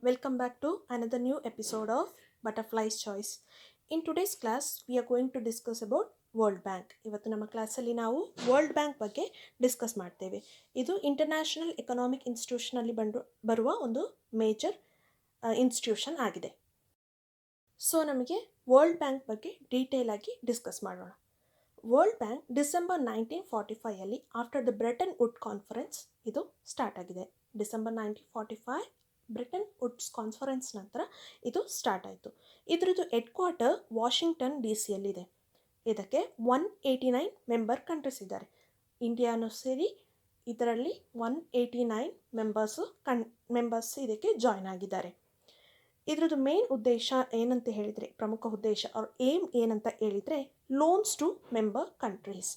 welcome back to another new episode of Butterfly's Choice. In today's class, we are going to discuss about world bank. ಇವತ್ತು ನಮ್ಮ ಕ್ಲಾಸಲ್ಲಿ ನಾವು world bank ಬಗ್ಗೆ discuss ಮಾಡ್ತೇವೆ. ಇದು international economic ಇನ್ಸ್ಟಿಟ್ಯೂಷನಲ್ಲಿ ಬರುವ ಒಂದು ಮೇಜರ್ ಇನ್ಸ್ಟಿಟ್ಯೂಷನ್ ಆಗಿದೆ. ಸೊ ನಮಗೆ ವರ್ಲ್ಡ್ ಬ್ಯಾಂಕ್ ಬಗ್ಗೆ ಡೀಟೇಲ್ ಆಗಿ ಡಿಸ್ಕಸ್ ಮಾಡೋಣ. World bank December 1945 after the Bretton Wood conference ಇದು ಸ್ಟಾರ್ಟ್ ಆಗಿದೆ. ಡಿಸೆಂಬರ್ 1945 ಬ್ರೆಟನ್ ವುಡ್ಸ್ ಕಾನ್ಫರೆನ್ಸ್ ನಂತರ ಇದು ಸ್ಟಾರ್ಟ್ ಆಯಿತು. ಇದರದ್ದು ಹೆಡ್ ಕ್ವಾರ್ಟರ್ ವಾಷಿಂಗ್ಟನ್ DC ಇದಕ್ಕೆ 189 ಮೆಂಬರ್ ಕಂಟ್ರೀಸ್ ಇದ್ದಾರೆ. ಇಂಡಿಯಾನು ಸೇರಿ ಇದರಲ್ಲಿ 189 ಮೆಂಬರ್ಸ್ ಇದಕ್ಕೆ ಜಾಯ್ನ್ ಆಗಿದ್ದಾರೆ. ಇದರದ್ದು ಮೇನ್ ಉದ್ದೇಶ ಏನಂತ ಹೇಳಿದರೆ, ಪ್ರಮುಖ ಉದ್ದೇಶ ಅವ್ರ ಏಮ್ ಏನಂತ ಹೇಳಿದರೆ, ಲೋನ್ಸ್ ಟು ಮೆಂಬರ್ ಕಂಟ್ರೀಸ್.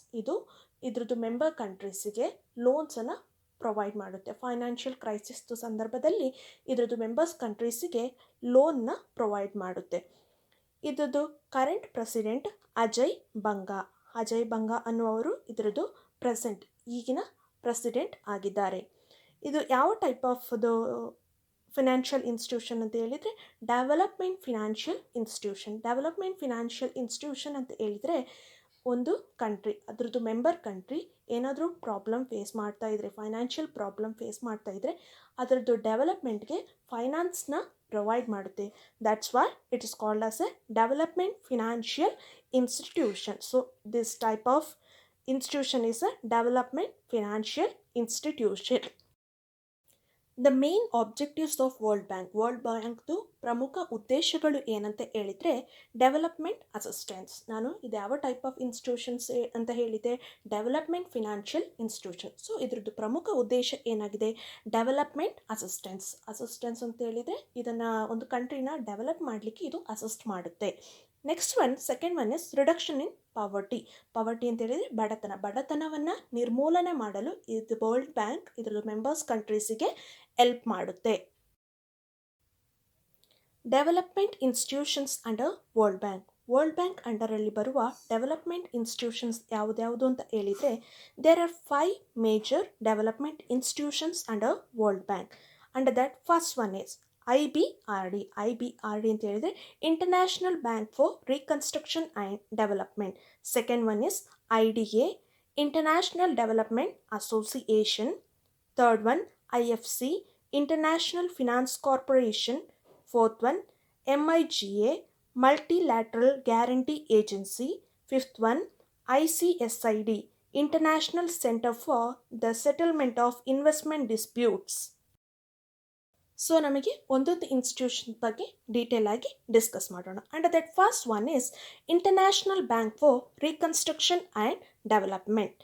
ಇದರದ್ದು ಮೆಂಬರ್ ಕಂಟ್ರೀಸಿಗೆ ಲೋನ್ಸನ್ನು ಪ್ರೊವೈಡ್ ಮಾಡುತ್ತೆ. ಫೈನಾನ್ಷಿಯಲ್ ಕ್ರೈಸಿಸ್ದು ಸಂದರ್ಭದಲ್ಲಿ ಇದರದ್ದು ಮೆಂಬರ್ಸ್ ಕಂಟ್ರೀಸಿಗೆ ಲೋನ್ನ ಪ್ರೊವೈಡ್ ಮಾಡುತ್ತೆ. ಇದರದ್ದು ಕರೆಂಟ್ ಪ್ರೆಸಿಡೆಂಟ್ ಅಜಯ್ ಬಂಗಾ ಅನ್ನುವರು ಇದರದ್ದು ಈಗಿನ ಪ್ರೆಸಿಡೆಂಟ್ ಆಗಿದ್ದಾರೆ. ಇದು ಯಾವ ಟೈಪ್ ಆಫ್ ಫಿನಾನ್ಷಿಯಲ್ ಇನ್ಸ್ಟಿಟ್ಯೂಷನ್ ಅಂತ ಹೇಳಿದರೆ ಡೆವಲಪ್ಮೆಂಟ್ ಫಿನಾನ್ಷಿಯಲ್ ಇನ್ಸ್ಟಿಟ್ಯೂಷನ್ ಅಂತ ಹೇಳಿದರೆ, ಒಂದು ಕಂಟ್ರಿ ಅದರದ್ದು ಮೆಂಬರ್ ಕಂಟ್ರಿ ಏನಾದರೂ ಪ್ರಾಬ್ಲಮ್ ಫೇಸ್ ಮಾಡ್ತಾ ಇದ್ದರೆ, ಫೈನಾನ್ಷಿಯಲ್ ಪ್ರಾಬ್ಲಮ್ ಫೇಸ್ ಮಾಡ್ತಾ ಇದ್ದರೆ ಅದರದ್ದು ಡೆವಲಪ್ಮೆಂಟ್ಗೆ ಫೈನಾನ್ಸ್ನ ಪ್ರೊವೈಡ್ ಮಾಡುತ್ತೆ. That's why it is called as A development financial institution. So this type of institution is a development financial institution. The main objectives of world ಬ್ಯಾಂಕ್ದು ಪ್ರಮುಖ ಉದ್ದೇಶಗಳು ಏನಂತ ಹೇಳಿದರೆ, ಡೆವಲಪ್ಮೆಂಟ್ ಅಸಿಸ್ಟೆನ್ಸ್. ನಾನು ಇದು ಯಾವ ಟೈಪ್ ಆಫ್ ಇನ್ಸ್ಟಿಟ್ಯೂಷನ್ಸ್ ಅಂತ ಹೇಳಿದೆ, ಡೆವಲಪ್ಮೆಂಟ್ ಫಿನಾನ್ಷಿಯಲ್ ಇನ್ಸ್ಟಿಟ್ಯೂಷನ್. ಸೊ ಇದರದ್ದು ಪ್ರಮುಖ ಉದ್ದೇಶ ಏನಾಗಿದೆ, ಡೆವಲಪ್ಮೆಂಟ್ ಅಸಿಸ್ಟೆನ್ಸ್ ಅಂತ ಹೇಳಿದರೆ ಇದನ್ನು ಒಂದು ಕಂಟ್ರಿನ ಡೆವಲಪ್ ಮಾಡಲಿಕ್ಕೆ ಇದು ಅಸಿಸ್ಟ್ ಮಾಡುತ್ತೆ. Second one is reduction in poverty ಅಂತ ಹೇಳಿದರೆ ಬಡತನವನ್ನು ನಿರ್ಮೂಲನೆ ಮಾಡಲು ಇದು ವರ್ಲ್ಡ್ ಬ್ಯಾಂಕ್ ಇದರದ್ದು ಮೆಂಬರ್ಸ್ ಕಂಟ್ರೀಸಿಗೆ ಹೆಲ್ಪ್ ಮಾಡುತ್ತೆ. Development institutions under world bank ಅಂಡರಲ್ಲಿ ಬರುವ ಡೆವಲಪ್ಮೆಂಟ್ ಇನ್ಸ್ಟಿಟ್ಯೂಷನ್ಸ್ ಯಾವ್ದು ಅಂತ ಹೇಳಿದರೆ, there are 5 major development institutions under world bank. Under that first one is IBRD ಅಂತ ಹೇಳಿದರೆ international bank for reconstruction and development. Second one is IDA, international development association. Third one IFC, international Finance corporation. Fourth one MIGA, multilateral guarantee agency. Fifth one ICSID, international centre for the settlement of investment disputes. So ನಮಗೆ ಒಂದೊಂದು institution ಬಗ್ಗೆ detail ಆಗಿ discuss ಮಾಡೋಣ. And that first one is international bank for reconstruction and development.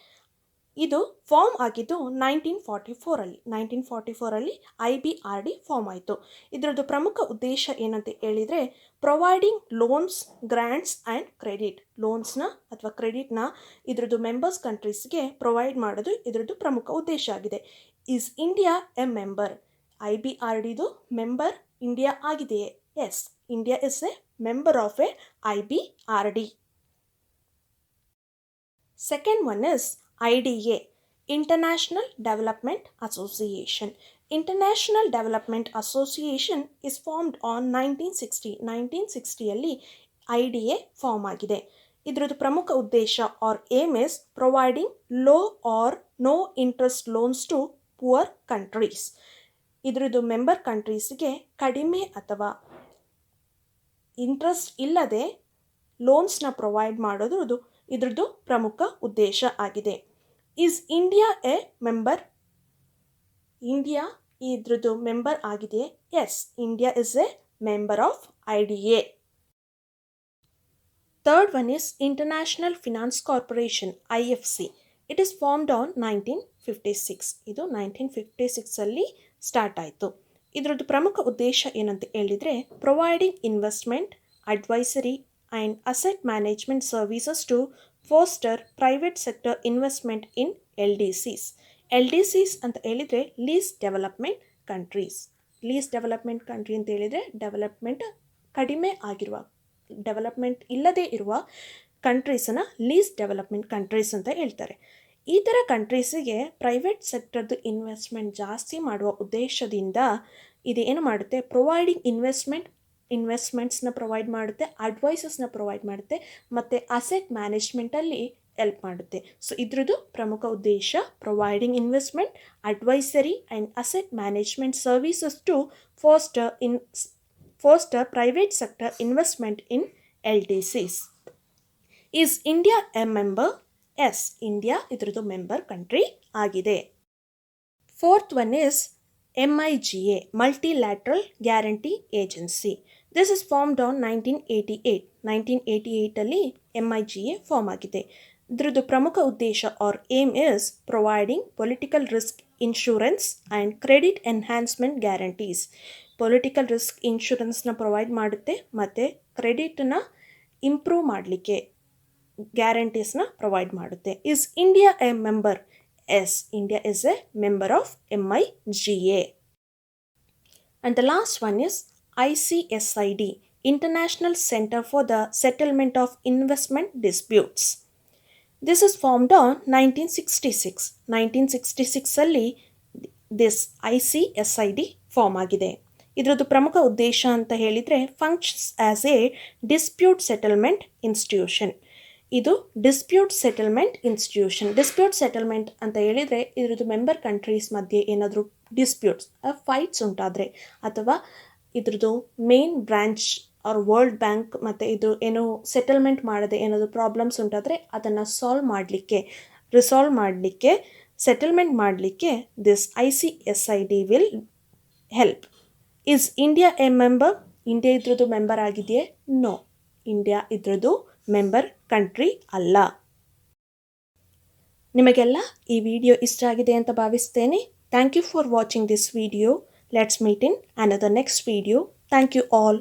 ಇದು form ಆಗಿದ್ದು 1944 IBRD form ಆಯಿತು. ಇದರದ್ದು ಪ್ರಮುಖ ಉದ್ದೇಶ ಏನಂತ ಹೇಳಿದರೆ, providing loans, grants and credit. ಲೋನ್ಸ್ನ ಅಥವಾ ಕ್ರೆಡಿಟ್ನ ಇದರದ್ದು ಮೆಂಬರ್ಸ್ ಕಂಟ್ರೀಸ್ಗೆ ಪ್ರೊವೈಡ್ ಮಾಡೋದು ಇದರದ್ದು ಪ್ರಮುಖ ಉದ್ದೇಶ ಆಗಿದೆ. Is India a member? IBRDದು ಮೆಂಬರ್ ಇಂಡಿಯಾ ಆಗಿದೆಯೇ? Yes, India is a member of a IBRD. Second one is IDA, international development association. International development association is formed on 1960 IDA form ಆಗಿದೆ. ಇದರದ್ದು ಪ್ರಮುಖ ಉದ್ದೇಶ or aim is providing low or no interest loans to poor countries. ಇದರದ್ದು member ಕಂಟ್ರೀಸ್ಗೆ ಕಡಿಮೆ ಅಥವಾ interest ಇಲ್ಲದೆ ಲೋನ್ಸ್ನ provide ಮಾಡೋದು ಇದರದ್ದು ಪ್ರಮುಖ ಉದ್ದೇಶ ಆಗಿದೆ. Is India a member? India ಇದರದ್ದು ಮೆಂಬರ್ ಆಗಿದೆಯೇ? Yes, India is a member of IDA. Third one is International Finance Corporation, IFC. It is formed on 1956. ಇದು 1956 ಸ್ಟಾರ್ಟ್ ಆಯಿತು. ಇದರದ್ದು ಪ್ರಮುಖ ಉದ್ದೇಶ ಏನಂತ ಹೇಳಿದರೆ, providing investment, advisory and asset management services to foster private sector investment in LDCs ಅಂತ ಹೇಳಿದರೆ list development countries ಅಂತ ಹೇಳಿದರೆ ಡೆವಲಪ್ಮೆಂಟ್ ಕಡಿಮೆ ಆಗಿರುವ, ಡೆವಲಪ್ಮೆಂಟ್ ಇಲ್ಲದೇ ಇರುವ ಕಂಟ್ರೀಸನ್ನು ಲೀಸ್ಟ್ ಡೆವಲಪ್ಮೆಂಟ್ ಕಂಟ್ರೀಸ್ ಅಂತ ಹೇಳ್ತಾರೆ. ಈ ಥರ ಕಂಟ್ರೀಸಿಗೆ ಪ್ರೈವೇಟ್ ಸೆಕ್ಟರ್ದು ಇನ್ವೆಸ್ಟ್ಮೆಂಟ್ ಜಾಸ್ತಿ ಮಾಡುವ ಉದ್ದೇಶದಿಂದ ಇದು ಏನು ಮಾಡುತ್ತೆ, ಪ್ರೊವೈಡಿಂಗ್ ಇನ್ವೆಸ್ಟ್ಮೆಂಟ್ಸ್ನ ಪ್ರೊವೈಡ್ ಮಾಡುತ್ತೆ, ಅಡ್ವೈಸಸ್ನ ಪ್ರೊವೈಡ್ ಮಾಡುತ್ತೆ ಮತ್ತು ಅಸೆಟ್ ಮ್ಯಾನೇಜ್ಮೆಂಟಲ್ಲಿ ಹೆಲ್ಪ್ ಮಾಡುತ್ತೆ. ಸೊ ಇದ್ರದ್ದು ಪ್ರಮುಖ ಉದ್ದೇಶ providing investment, advisory and asset management services to foster private sector investment in LTCs. Is India a member? Yes, India ಇದ್ರದ್ದು ಮೆಂಬರ್ ಕಂಟ್ರಿ ಆಗಿದೆ. Fourth one is MIGA, Multilateral Guarantee Agency. This is formed on 1988. 1988ಅಲ್ಲಿ MIGA form ಆಗಿದೆ. ಇದ್ರದ್ದು ಪ್ರಮುಖ ಉದ್ದೇಶ or aim is providing political risk insurance and credit enhancement guarantees. Political risk ಇನ್ಶೂರೆನ್ಸ್ನ provide ಮಾಡುತ್ತೆ ಮತ್ತು ಕ್ರೆಡಿಟನ್ನ ಇಂಪ್ರೂವ್ ಮಾಡಲಿಕ್ಕೆ ಗ್ಯಾರಂಟೀಸ್ನ ಪ್ರೊವೈಡ್ ಮಾಡುತ್ತೆ. Is India a member? Yes, India is a member of MIGA. And the last one is ICSID, International Center for the Settlement of Investment Disputes. This is formed on 1966. 1966ಅಲ್ಲಿ this ICSID form ಆಗಿದೆ. ಇದರದ್ದು ಪ್ರಮುಖ ಉದ್ದೇಶ ಅಂತ ಹೇಳಿದರೆ functions as a dispute settlement institution. ಇದು dispute settlement institution. Dispute settlement ಅಂತ ಹೇಳಿದರೆ ಇದರದ್ದು ಮೆಂಬರ್ ಕಂಟ್ರೀಸ್ ಮಧ್ಯೆ ಏನಾದರೂ ಡಿಸ್ಪ್ಯೂಟ್ಸ್ ಫೈಟ್ಸ್ ಉಂಟಾದರೆ ಅಥವಾ ಇದ್ರದ್ದು main branch or World Bank ಮತ್ತು ಇದು ಏನೋ ಸೆಟಲ್ಮೆಂಟ್ ಮಾಡದೆ ಏನಾದರೂ ಪ್ರಾಬ್ಲಮ್ಸ್ ಉಂಟಾದರೆ ಅದನ್ನು ರಿಸಾಲ್ವ್ ಮಾಡಲಿಕ್ಕೆ ಸೆಟಲ್ಮೆಂಟ್ ಮಾಡಲಿಕ್ಕೆ this ICSID will help. Is India a member? India ಇದ್ರದ್ದು ಮೆಂಬರ್ ಆಗಿದೆಯೇ? ನೋ, ಇಂಡಿಯಾ ಇದ್ರದ್ದು ಮೆಂಬರ್ ಕಂಟ್ರಿ ಅಲ್ಲ. ನಿಮಗೆಲ್ಲ ಈ ವಿಡಿಯೋ ಇಷ್ಟ ಆಗಿದೆ ಅಂತ ಭಾವಿಸ್ತೇನೆ. Thank you for watching this video. Let's meet in another next video. Thank you all.